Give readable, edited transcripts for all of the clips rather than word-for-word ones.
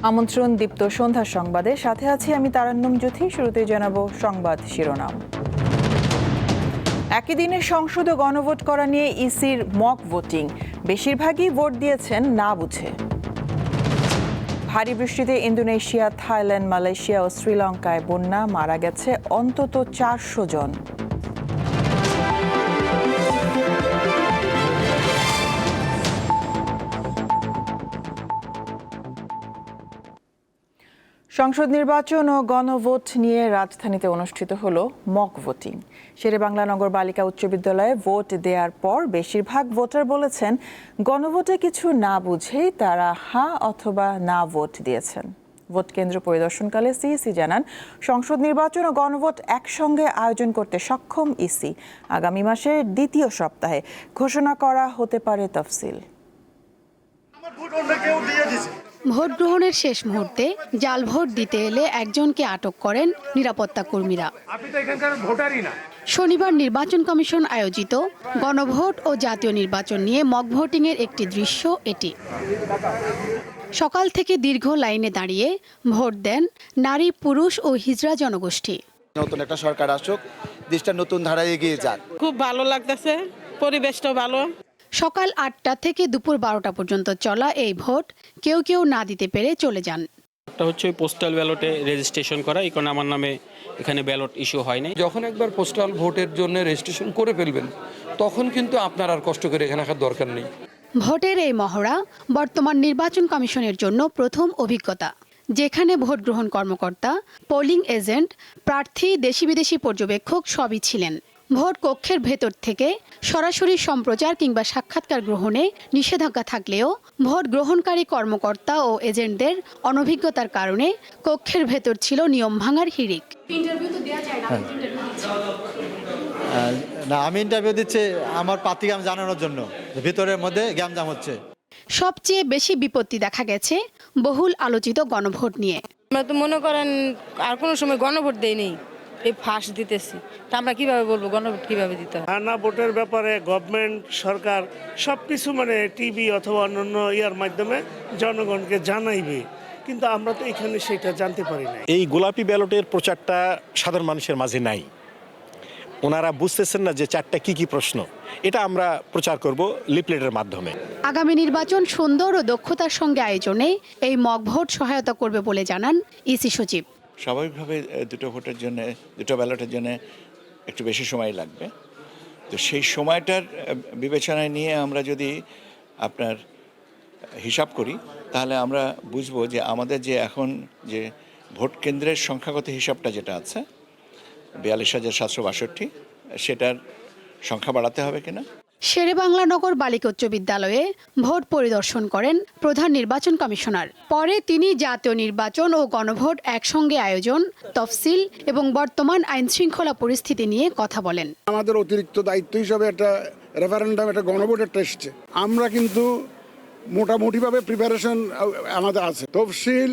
আমন্ত্রণ দীপ্ত সন্ধ্যার সংবাদে, সাথে আছি আমি তারান্নুম জ্যোতি। শুরুতেই জানাবো সংবাদ শিরোনাম। একই দিনে সংসদে গণভোট করা নিয়ে ইসির মক ভোটিং, বেশিরভাগই ভোট দিয়েছেন না বুঝে। ভারী বৃষ্টিতে ইন্দোনেশিয়া, থাইল্যান্ড, মালয়েশিয়া ও শ্রীলঙ্কায় বন্যা, মারা গেছে অন্তত 400 জন। সংসদ নির্বাচন ও গণভোট নিয়ে রাজধানীতে অনুষ্ঠিত হলো মক ভোটিং। শেরেবাংলা নগর বালিকা উচ্চ বিদ্যালয়ে ভোট দেওয়ার পর বেশিরভাগ ভোটার বলেছেন গণভোটে কিছু না বুঝেই তারা হ্যাঁ অথবা না ভোট দিয়েছেন। ভোট কেন্দ্র পরিদর্শনকালে সিইসি জানান, সংসদ নির্বাচন ও গণভোট একসঙ্গে আয়োজন করতে সক্ষম ইসি। আগামী মাসের দ্বিতীয় সপ্তাহে ঘোষণা করা হতে পারে তফসিল। ভোট গ্রহণের শেষ মুহূর্তে জাল ভোট দিতে এলে একজনকে আটক করেন নিরাপত্তা কর্মীরা। শনিবার নির্বাচন কমিশন আয়োজিত গণভোট ও জাতীয় নির্বাচন নিয়ে মক ভোটিংয়ের একটি দৃশ্য এটি। সকাল থেকে দীর্ঘ লাইনে দাঁড়িয়ে ভোট দেন নারী, পুরুষ ও হিজড়া জনগোষ্ঠী। নতুন একটা সরকার আসুক, দেশটা নতুন ধারায় এগিয়ে যাক। খুব ভালো লাগতেছে, পরিবেশটা ভালো। সকাল 8টা থেকে দুপুর 12টা পর্যন্ত চলা এই ভোট কেউ কেউ না দিতে পেরে চলে যান। একটা হচ্ছে পোস্টাল ব্যালটে রেজিস্ট্রেশন করা, এই কারণে আমার নামে এখানে ব্যালট ইস্যু হয়নি। যখন একবার পোস্টাল ভোটের জন্য রেজিস্ট্রেশন করে ফেলবেন, তখন কিন্তু আপনার আর কষ্ট করে এখানে আসার দরকার নেই। ভোটের এই মহড়া বর্তমান নির্বাচন কমিশনের জন্য প্রথম অভিজ্ঞতা, যেখানে ভোট গ্রহণ কর্মকর্তা, পোলিং এজেন্ট, প্রার্থী, দেশি বিদেশি পর্যবেক্ষক সবই ছিলেন। ভোট কক্ষের ভেতর থেকে সরাসরি সম্প্রচার কিংবা সাক্ষাৎকার গ্রহণে নিষেধাজ্ঞা থাকলেও ভোট গ্রহণকারী কর্মকর্তা ও এজেন্টদের অনভিজ্ঞতার কারণে কক্ষের ভেতর ছিল নিয়ম ভাঙার হিড়িক। না, আমি ইন্টারভিউ দিচ্ছি আমার প্রার্থীকে আমি জানানোর জন্য, ভিতরের মধ্যে গ্যামজাম হচ্ছে। সবচেয়ে বেশি বিপত্তি দেখা গেছে বহুল আলোচিত গণভোট নিয়ে। আমরা তো মনে করেন আর কোনো সময় গণভোট দেয়নি, এই ফাঁস দিতেছি, তা আমরা কিভাবে বলবো গণভোট কিভাবে দিতে হয়। না, ভোটের ব্যাপারে গভর্নমেন্ট, সরকার সবকিছু টিভি অথবা অন্যান্য ইয়ার মাধ্যমে জনগণকে জানাইবে, কিন্তু আমরা তো এখানে সেটা জানতে পারি না। এই গোলাপি ব্যালটের প্রচারটা সাধারণ মানুষের মাঝে নাই। ওনারা বুঝতেছেন না যে চারটা কি কি প্রশ্ন, এটা আমরা প্রচার করব লিফলেটের মাধ্যমে। আগামী নির্বাচন সুন্দর ও দক্ষতার সঙ্গে আয়োজনে এই মক ভোট সহায়তা করবে বলে জানান ইসি সচিব। স্বাভাবিকভাবে দুটো ভোটের জন্য, দুটো ব্যালটের জন্য একটু বেশি সময় লাগবে। তো সেই সময়টার বিবেচনায় নিয়ে আমরা যদি আপনার হিসাব করি, তাহলে আমরা বুঝবো যে আমাদের যে এখন যে ভোট কেন্দ্রের সংখ্যাগত হিসাবটা যেটা আছে 42,762, সেটার সংখ্যা বাড়াতে হবে কিনা। শেরেবাংলা নগর বালিকা উচ্চ বিদ্যালয়ে ভোট পরিদর্শন করেন প্রধান নির্বাচন কমিশনার। পরে তিনি জাতীয় নির্বাচন ও গণভোট একসঙ্গে আয়োজন, তফসিল এবং বর্তমান আইন শৃঙ্খলা পরিস্থিতি নিয়ে কথা বলেন। আমাদের অতিরিক্ত দায়িত্ব হিসাবে একটা রেফারেন্ডাম, একটা গণভোট একটা এসছে। আমরা কিন্তু মোটামুটিভাবে প্রিপারেশন আমাদের আছে। তফসিল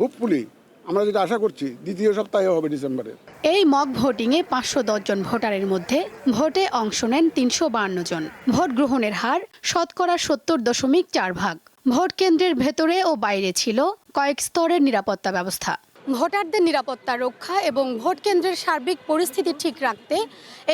হোপফুলি আমরা যেটা আশা করছি দ্বিতীয় সপ্তাহে হবে, ডিসেম্বরে। এই মক ভোটিংয়ে 510 জন ভোটারের মধ্যে ভোটে অংশ নেন 352 জন। ভোট গ্রহণের হার শতকরা 70.4%। ভোট কেন্দ্রের ভেতরে ও বাইরে ছিল কয়েক স্তরের নিরাপত্তা ব্যবস্থা। ভোটারদের নিরাপত্তা রক্ষা এবং ভোট কেন্দ্রের সার্বিক পরিস্থিতি ঠিক রাখতে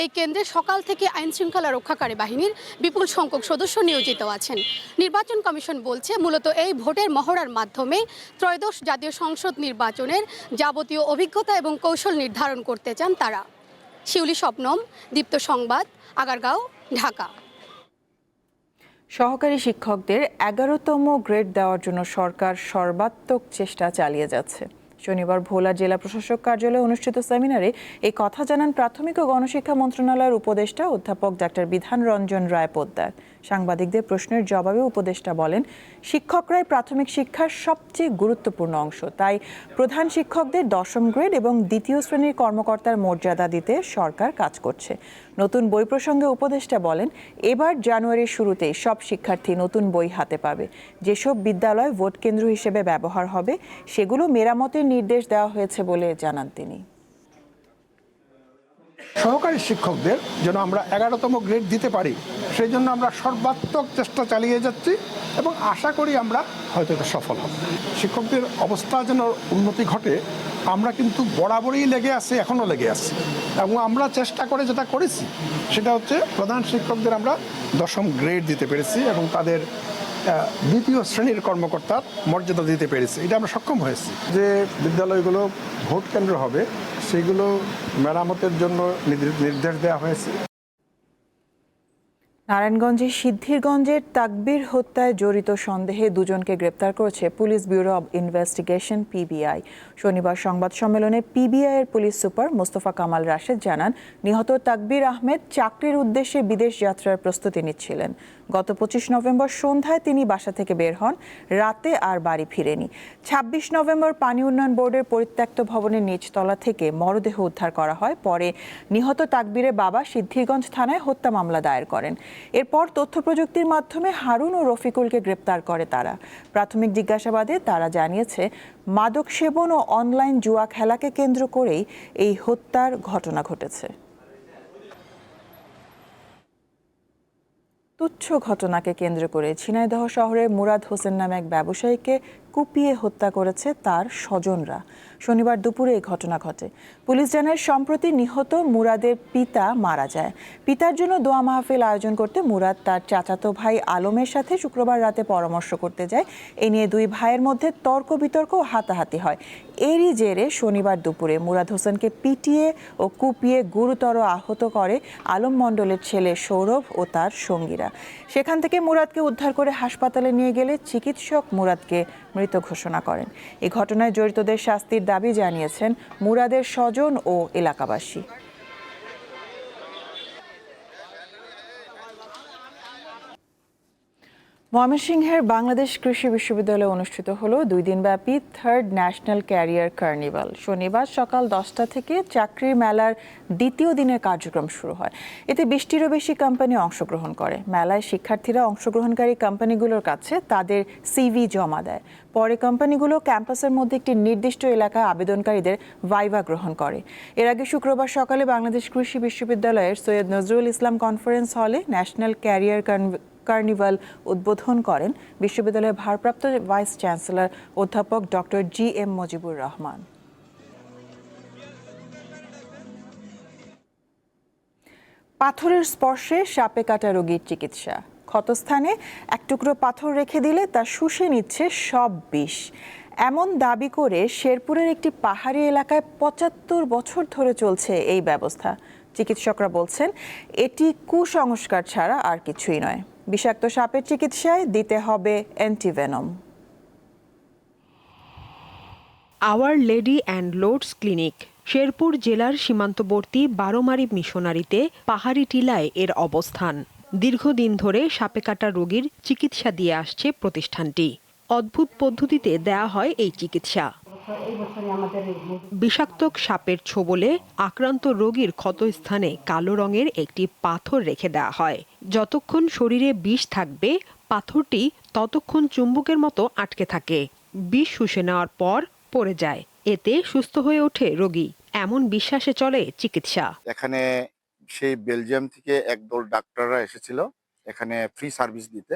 এই কেন্দ্রে সকাল থেকে আইন শৃঙ্খলা রক্ষাকারী বাহিনীর বিপুল সংখ্যক সদস্য নিয়োজিত আছেন। নির্বাচন কমিশন বলছে, মূলত এই ভোটের মহড়ার মাধ্যমে ত্রয়োদশ জাতীয় সংসদ নির্বাচনের যাবতীয় অভিজ্ঞতা এবং কৌশল নির্ধারণ করতে চান তারা। শিউলি স্বপ্নম, দীপ্ত সংবাদ, আগারগাঁও, ঢাকা। সহকারী শিক্ষকদের 11তম গ্রেড দেওয়ার জন্য সরকার সর্বাত্মক চেষ্টা চালিয়ে যাচ্ছে। শনিবার ভোলা জেলা প্রশাসক কার্যালয়ে অনুষ্ঠিত সেমিনারে এই কথা জানান প্রাথমিক ও গণশিক্ষা মন্ত্রণালয়ের উপদেষ্টা অধ্যাপক ডাক্তার বিধান রঞ্জন রায় পোদ্দার। সাংবাদিকদের প্রশ্নের জবাবে উপদেষ্টা বলেন, শিক্ষকরাই প্রাথমিক শিক্ষার সবচেয়ে গুরুত্বপূর্ণ অংশ, তাই প্রধান শিক্ষকদের 10ম গ্রেড এবং দ্বিতীয় শ্রেণীর কর্মকর্তার মর্যাদা দিতে সরকার কাজ করছে। নতুন বই প্রসঙ্গে উপদেষ্টা বলেন, এবার জানুয়ারির শুরুতেই সব শিক্ষার্থী নতুন বই হাতে পাবে। যেসব বিদ্যালয় ভোট কেন্দ্র হিসেবে ব্যবহার হবে সেগুলো মেরামতের নির্দেশ দেওয়া হয়েছে বলে জানান তিনি। সহকারী শিক্ষকদের যেন আমরা 11তম গ্রেড দিতে পারি সেই জন্য আমরা সর্বাত্মক চেষ্টা চালিয়ে যাচ্ছি এবং আশা করি আমরা হয়তো এটা সফল হব। শিক্ষকদের অবস্থা যেন উন্নতি ঘটে আমরা কিন্তু বরাবরই লেগে আছি, এখনও লেগে আছি এবং আমরা চেষ্টা করে যেটা করেছি সেটা হচ্ছে প্রধান শিক্ষকদের আমরা 10ম গ্রেড দিতে পেরেছি এবং তাদের 2য় শ্রেণীর কর্মকর্তার মর্যাদা দিতে পেরেছি। এটা আমরা সক্ষম হয়েছি। যে বিদ্যালয়গুলো ভোট কেন্দ্র হবে সেগুলো মেরামতের জন্য নির্দেশ দেওয়া হয়েছে। নারায়ণগঞ্জের সিদ্ধিরগঞ্জের তাকবীর হত্যায় জড়িত সন্দেহে 2জনকে গ্রেপ্তার করেছে police bureau of investigation PBI. শনিবার সংবাদ সম্মেলনে পিবিআই এর পুলিশ সুপার মোস্তফা কামাল রাশেদ জানান, নিহত তাকবীর আহমেদ চাকরির উদ্দেশ্যে বিদেশ যাত্রার প্রস্তুতি নিচ্ছিলেন। গত 25 নভেম্বর সন্ধ্যায় তিনি বাসা থেকে বের হন, রাতে আর বাড়ি ফিরেনি। 26 নভেম্বর পানি উন্নয়ন বোর্ডের পরিত্যক্ত ভবনের নিচতলা থেকে মরদেহ উদ্ধার করা হয়। পরে নিহত তাকবীরের বাবা সিদ্ধিরগঞ্জ থানায় হত্যা মামলা দায়ের করেন। এরপর তথ্য প্রযুক্তির মাধ্যমে হারুন ও রফিকুলকে গ্রেপ্তার করে তারা। প্রাথমিক জিজ্ঞাসাবাদে তারা জানিয়েছে, মাদক সেবন ও অনলাইন জুয়া খেলাকে কেন্দ্র করেই এই হত্যার ঘটনা ঘটেছে। তুচ্ছ ঘটনাকে কেন্দ্র করে ঝিনাইদহ শহরের মুরাদ হোসেন নামে এক ব্যবসায়ীকে কুপিয়ে হত্যা করেছে তার স্বজনরা। শনিবার দুপুরে এই ঘটনা ঘটে। পুলিশ জানায়, সম্প্রতি নিহত মুরাদের পিতা মারা যায়। পিতার জন্য দোয়া মাহফিল আয়োজন করতে মুরাদ তার চাচাতো ভাই আলমের সাথে শুক্রবার রাতে পরামর্শ করতে যায়। এ নিয়ে 2 ভাইয়ের মধ্যে তর্ক বিতর্ক ও হাতাহাতি হয়। এরই জেরে শনিবার দুপুরে মুরাদ হোসেনকে পিটিয়ে ও কুপিয়ে গুরুতর আহত করে আলম মণ্ডলের ছেলে সৌরভ ও তার সঙ্গীরা। সেখান থেকে মুরাদকে উদ্ধার করে হাসপাতালে নিয়ে গেলে চিকিৎসক মুরাদকে মৃত ঘোষণা করেন। এই ঘটনায় জড়িতদের শাস্তির দাবি জানিয়েছেন মুরাদের স্বজন ও এলাকাবাসী। ময়মনসিংহের বাংলাদেশ কৃষি বিশ্ববিদ্যালয়ে অনুষ্ঠিত হলো 2 দিনব্যাপী 3rd ন্যাশনাল ক্যারিয়ার কার্নিভাল। শনিবার সকাল 10টা থেকে চাকরির মেলার 2য় দিনের কার্যক্রম শুরু হয়। এতে 20টিরও বেশি কোম্পানি অংশগ্রহণ করে। মেলায় শিক্ষার্থীরা অংশগ্রহণকারী কোম্পানিগুলোর কাছে তাদের সিভি জমা দেয়। পরে কোম্পানিগুলো ক্যাম্পাসের মধ্যে একটি নির্দিষ্ট এলাকায় আবেদনকারীদের ভাইভা গ্রহণ করে। এর আগে শুক্রবার সকালে বাংলাদেশ কৃষি বিশ্ববিদ্যালয়ের সৈয়দ নজরুল ইসলাম কনফারেন্স হলে ন্যাশনাল ক্যারিয়ার কার্নিভাল উদ্বোধন করেন বিশ্ববিদ্যালয়ের ভারপ্রাপ্ত ভাইস চ্যান্সেলর অধ্যাপক ডক্টর GM মজিবুর রহমান। পাথরের স্পর্শে সাপে কাটা রোগীর চিকিৎসা। ক্ষতস্থানে এক টুকরো পাথর রেখে দিলে তা শুষে নিচ্ছে সব বিষ, এমন দাবি করে শেরপুরের একটি পাহাড়ি এলাকায় 75 বছর ধরে চলছে এই ব্যবস্থা। চিকিৎসকরা বলছেন, এটি কুসংস্কার ছাড়া আর কিছুই নয়। বিষাক্ত সাপের চিকিৎসায় দিতে হবে antivenom. Our lady and Lourdes clinic Sherpur জেলার সীমান্তবর্তী বারোমারি মিশনারিতে পাহাড়ি টিলায় এর অবস্থান। দীর্ঘদিন ধরে সাপে কাটা রোগীর চিকিৎসা দিয়ে আসছে প্রতিষ্ঠানটি। অদ্ভুত পদ্ধতিতে দেয়া হয় এই চিকিৎসা। বিষাক্ত সাপের ছোবলে আক্রান্ত রোগীর ক্ষতস্থানে কালো রঙের একটি পাথর রেখে দেওয়া হয়। যতক্ষণ শরীরে বিষ থাকবে পাথরটি ততক্ষণ চুম্বকের মতো আটকে থাকে। বিষ শুষে নেওয়ার পর পড়ে যায়, এতে সুস্থ হয়ে ওঠে রোগী, এমন বিশ্বাসে চলে চিকিৎসা। এখানে সেই বেলজিয়াম থেকে একদল ডাক্তাররা এসেছিল এখানে ফ্রি সার্ভিস দিতে।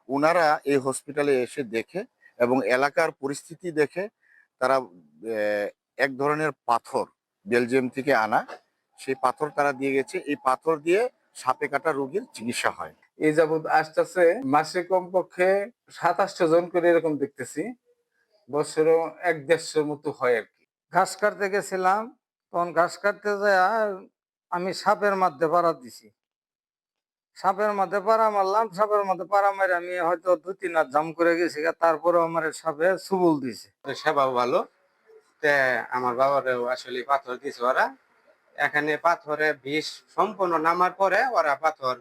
ওনারা এই হসপিটালে এসে দেখে এবং এলাকার পরিস্থিতি দেখে তারা এক ধরনের পাথর বেলজিয়াম থেকে আনা, সেই পাথর তারা দিয়ে গেছে। এই পাথর দিয়ে সাপে কাটা রোগীর চিকিৎসা হয়। এই যাবৎ আসতেছে মাসে কমপক্ষে 27টা জন করে এরকম দেখতেছি, বছরে 1-150 মতো হয় আর কি। ঘাস কাটতে গেছিলাম, তখন ঘাস কাটতে যায় আমি সাপের মধ্যে পাড়া দিছি। সাপের মধ্যে পাড়া মারলাম, সাপের মধ্যে পাড়া মারে আমি হয়তো 2-3 হাত জাম করে গেছি, তারপরে আমার সাপে সুবল দিছে। সেবাও ভালো, আমার বাবারও আসলে পাথর দিছে ওরা। এখানে পাথরে বিষ সম্পূর্ণ নামার পরে ওরা পাথর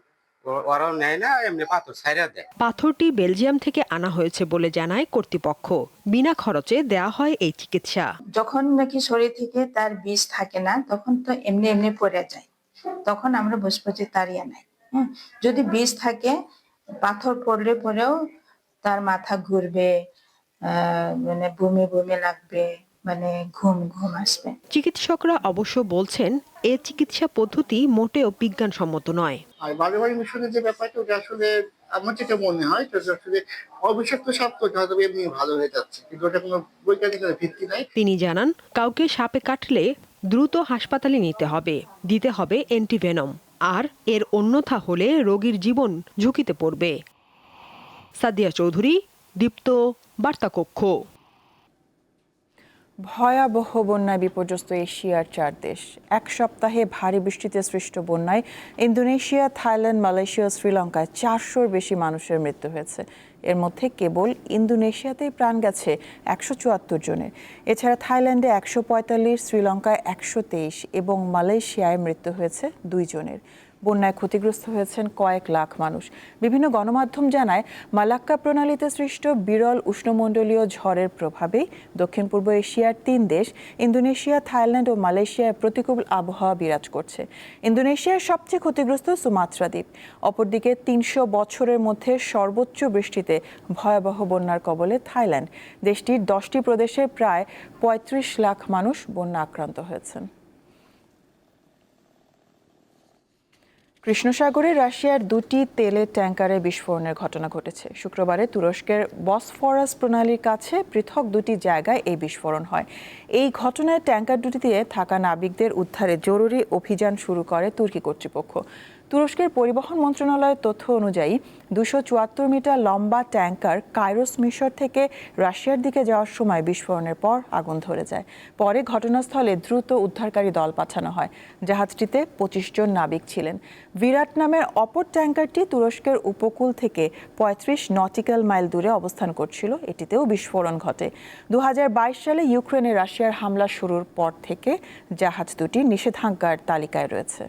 ওরাও নেয় না, এমনি পাথর ছাইড়া দেয়। পাথরটি বেলজিয়াম থেকে আনা হয়েছে বলে জানায় কর্তৃপক্ষ। বিনা খরচে দেয়া হয় এই চিকিৎসা। যখন নাকি শরীর থেকে তার বিষ থাকে না তখন তো এমনি এমনি পড়ে যায়, তখন আমরা বুঝবো যে তার ইয়া নাই। যদি বিষ থাকে পাথর পড়লে পরেও তার মাথা ঘুরবে, মানে বমি বমি লাগবে, মানে ঘুম আসবে। চিকিৎসকরা অবশ্য বলছেন এ চিকিৎসা পদ্ধতি মোটেও বিজ্ঞানসম্মত নয়। আর বাড়ি মিশনের যে ব্যাপারটা ওটা আসলে আমার যেটা মনে হয় সেটা আসলে অবিষাক্ত সাপ তো হয়তো এমনি ভালো হয়ে যাচ্ছে, কিন্তু ওটা কোনো বৈজ্ঞানিক ভিত্তি নাই। তিনি জানান, কাউকে সাপে কাটলে দ্রুত হাসপাতালে নিতে হবে, দিতে হবে অ্যান্টিভেনম, আর এর অন্যথা হলে রোগীর জীবন ঝুঁকিতে পড়বে। সাদিয়া চৌধুরী, দীপ্ত, বার্তাকক্ষ। ভয়াবহ বন্যায় বিপর্যস্ত এশিয়ার 4 দেশ। এক সপ্তাহে ভারী বৃষ্টিতে সৃষ্ট বন্যায় ইন্দোনেশিয়া, থাইল্যান্ড, মালয়েশিয়া, শ্রীলঙ্কায় 400-র বেশি মানুষের মৃত্যু হয়েছে। এর মধ্যে কেবল ইন্দোনেশিয়াতেই প্রাণ গেছে 174 জনের। এছাড়া থাইল্যান্ডে 145, শ্রীলঙ্কায় 123 এবং মালয়েশিয়ায় মৃত্যু হয়েছে 2 জনের। বন্যায় ক্ষতিগ্রস্ত হয়েছেন কয়েক লাখ মানুষ। বিভিন্ন গণমাধ্যম জানায়, মালাক্কা প্রণালীতে সৃষ্ট বিরল উষ্ণমণ্ডলীয় ঝড়ের প্রভাবেই দক্ষিণ পূর্ব এশিয়ার 3 দেশ ইন্দোনেশিয়া, থাইল্যান্ড ও মালয়েশিয়ায় প্রতিকূল আবহাওয়া বিরাজ করছে। ইন্দোনেশিয়ার সবচেয়ে ক্ষতিগ্রস্ত সুমাত্রা দ্বীপ। অপরদিকে 300 বছরের মধ্যে সর্বোচ্চ বৃষ্টিতে ভয়াবহ বন্যার কবলে থাইল্যান্ড। দেশটির 10টি প্রদেশে প্রায় 35 লাখ মানুষ বন্যা আক্রান্ত হয়েছেন। কৃষ্ণসাগরে রাশিয়ার 2টি তেলের ট্যাঙ্কারে বিস্ফোরণের ঘটনা ঘটেছে। শুক্রবারে তুরস্কের বসফরাস প্রণালীর কাছে পৃথক 2টি জায়গায় এই বিস্ফোরণ হয়। এই ঘটনায় ট্যাঙ্কার দুটিতে থাকা নাবিকদের উদ্ধারে জরুরি অভিযান শুরু করে তুর্কি কর্তৃপক্ষ। তুরস্কের পরিবহন মন্ত্রণালয়ের তথ্য অনুযায়ী 274 মিটার লম্বা ট্যাঙ্কার কাইরোস মিশর থেকে রাশিয়ার দিকে যাওয়ার সময় বিস্ফোরণের পর আগুন ধরে যায়। পরে ঘটনাস্থলে দ্রুত উদ্ধারকারী দল পাঠানো হয়। জাহাজটিতে 25 জন নাবিক ছিলেন। বিরাট নামের অপর ট্যাঙ্কারটি তুরস্কের উপকূল থেকে 35 নটিক্যাল মাইল দূরে অবস্থান করছিল। এটিতেও বিস্ফোরণ ঘটে। 2022 সালে ইউক্রেনে রাশিয়ার হামলা শুরুর পর থেকে জাহাজ দুটি নিষেধাজ্ঞার তালিকায় রয়েছে।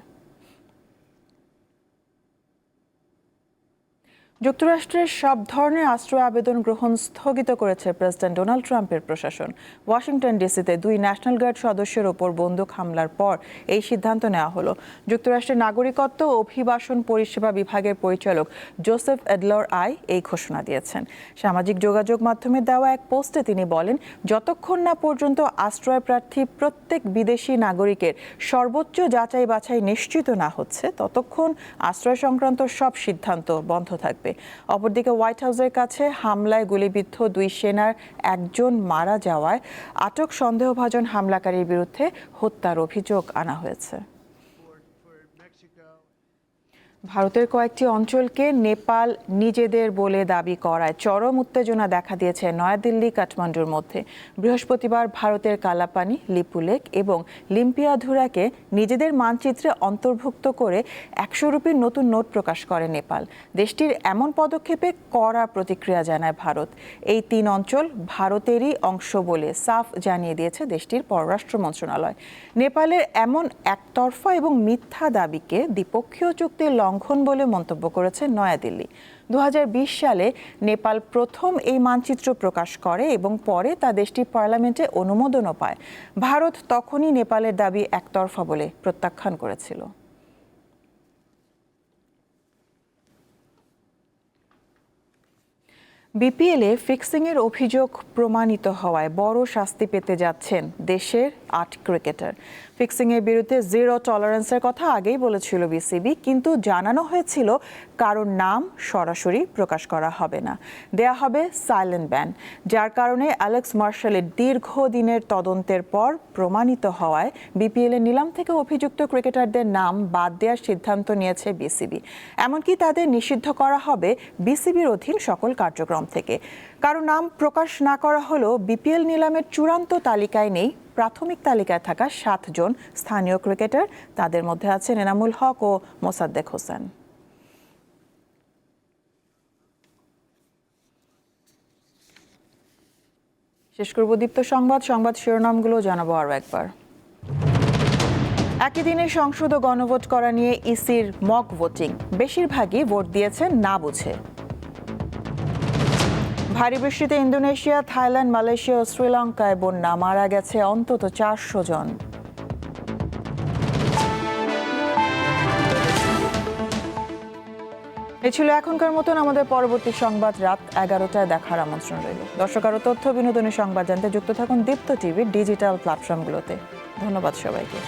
যুক্তরাষ্ট্রের সব ধরনের আশ্রয় আবেদন গ্রহণ স্থগিত করেছে প্রেসিডেন্ট ডোনাল্ড ট্রাম্পের প্রশাসন। ওয়াশিংটন ডিসিতে 2 ন্যাশনাল গার্ড সদস্যের ওপর বন্দুক হামলার পর এই সিদ্ধান্ত নেওয়া হলো। যুক্তরাষ্ট্রের নাগরিকত্ব ও অভিবাসন পরিষেবা বিভাগের পরিচালক জোসেফ এডলর আই এই ঘোষণা দিয়েছেন। সামাজিক যোগাযোগ মাধ্যমে দেওয়া এক পোস্টে তিনি বলেন, যতক্ষণ না পর্যন্ত আশ্রয় প্রার্থী প্রত্যেক বিদেশি নাগরিকের সর্বোচ্চ যাচাই বাছাই নিশ্চিত না হচ্ছে, ততক্ষণ আশ্রয় সংক্রান্ত সব সিদ্ধান্ত বন্ধ থাকবে। অপরদিকে হোয়াইট হাউসের কাছে হামলায় গুলিবিদ্ধ 2 সেনার একজন মারা যাওয়ায় আটক সন্দেহভাজন হামলাকারীর বিরুদ্ধে হত্যার অভিযোগ আনা হয়েছে। ভারতের কয়েকটি অঞ্চলকে নেপাল নিজেদের বলে দাবি করায় চরম উত্তেজনা দেখা দিয়েছে নয়াদিল্লি কাঠমান্ডুর মধ্যে। বৃহস্পতিবার ভারতের কালাপানি, লিপুলেক এবং লিম্পিয়াধুরাকে নিজেদের মানচিত্রে অন্তর্ভুক্ত করে 100 রুপির নতুন নোট প্রকাশ করে নেপাল। দেশটির এমন পদক্ষেপে কড়া প্রতিক্রিয়া জানায় ভারত। এই 3 অঞ্চল ভারতেরই অংশ বলে সাফ জানিয়ে দিয়েছে দেশটির পররাষ্ট্র মন্ত্রণালয়। নেপালের এমন একতরফা এবং মিথ্যা দাবিকে দ্বিপক্ষীয় চুক্তির লঙ্ঘন বলে মন্তব্য করেছে নয়াদিল্লি। 2020 সালে নেপাল প্রথম এই মানচিত্র প্রকাশ করে এবং পরে তা দেশটির পার্লামেন্টে অনুমোদনও পায়। ভারত তখনই নেপালের দাবি একতরফা বলে প্রত্যাখ্যান করেছিল। বিপিএলে ফিক্সিংয়ের অভিযোগ প্রমাণিত হওয়ায় বড় শাস্তি পেতে যাচ্ছেন দেশের 8 ক্রিকেটার। ফিক্সিংয়ের বিরুদ্ধে 0 টলারেন্সের কথা আগেই বলেছিল বিসিবি, কিন্তু জানানো হয়েছিল কারোর নাম সরাসরি প্রকাশ করা হবে না, দেয়া হবে সাইলেন্ট ব্যান। যার কারণে অ্যালেক্স মার্শালের দীর্ঘদিনের তদন্তের পর প্রমাণিত হওয়ায় বিপিএলের নিলাম থেকে অভিযুক্ত ক্রিকেটারদের নাম বাদ দেওয়ার সিদ্ধান্ত নিয়েছে বিসিবি। এমনকি তাদের নিষিদ্ধ করা হবে বিসিবির অধীন সকল কার্যক্রম থেকে। কারো নাম প্রকাশ না করা হলেও বিপিএল নিলামের চূড়ান্ত তালিকায় নেই প্রাথমিক তালিকায় থাকা 7 জন স্থানীয় ক্রিকেটার। তাদের মধ্যে আছেন এনামুল হক ও মোসাদ্দেক হোসেন। শেষ করব দীপ্ত সংবাদ শিরোনামগুলো জানাবো আরও একবার। একই দিনে সংসদ ও গণভোট করা নিয়ে ইসির মক ভোটিং, বেশিরভাগই ভোট দিয়েছেন না বুঝে। ভারী বৃষ্টিতে ইন্দোনেশিয়া, থাইল্যান্ড, মালয়েশিয়া ও শ্রীলঙ্কায় বন্যা, মারা গেছে অন্তত 400 জন। এই ছিল এখনকার মতন। আমাদের পরবর্তী সংবাদ রাত 11টায় দেখার আমন্ত্রণ রইল। দর্শক, আরও তথ্য বিনোদনী সংবাদ জানতে যুক্ত থাকুন দীপ্ত টিভির ডিজিটাল প্ল্যাটফর্মগুলোতে। ধন্যবাদ সবাইকে।